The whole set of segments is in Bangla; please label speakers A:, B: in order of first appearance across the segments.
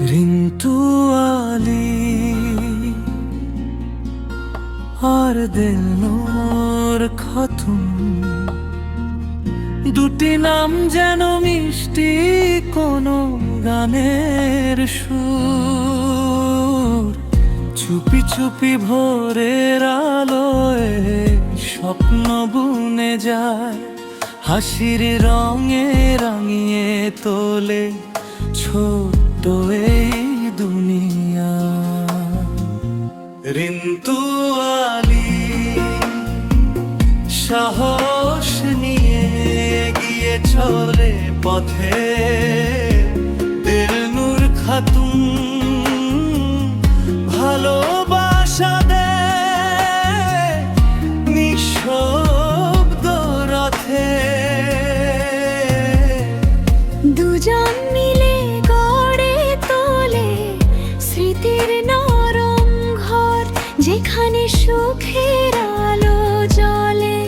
A: রিন্তু আলী আর দিলনুর খাতুন, দুটি নাম যেন মিষ্টি কোনো গানের সুর। চুপি চুপি ভোরের আলোয় স্বপ্ন বুনে যায়, হাসির রঙে রাঙিয়ে তোলে ছোট্ট এই দুনিয়া। রিন্তু আলী সাহস নিয়ে গিয়ে চলে পথে, দিলনুর খাতুন ভালোবাসা দেয় নিঃশব্দ রথে।
B: দুজন মিলে গড়ে তোলে স্মৃতির নরম ঘর, যেখানে সুখের আলো জ্বলে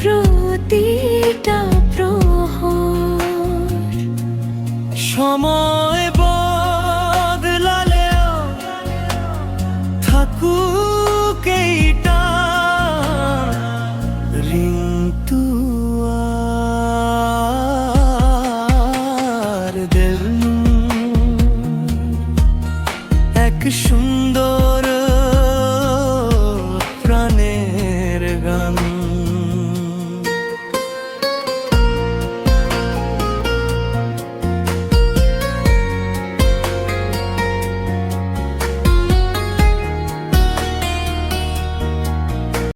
B: প্রতিটা প্রহর।
A: সময়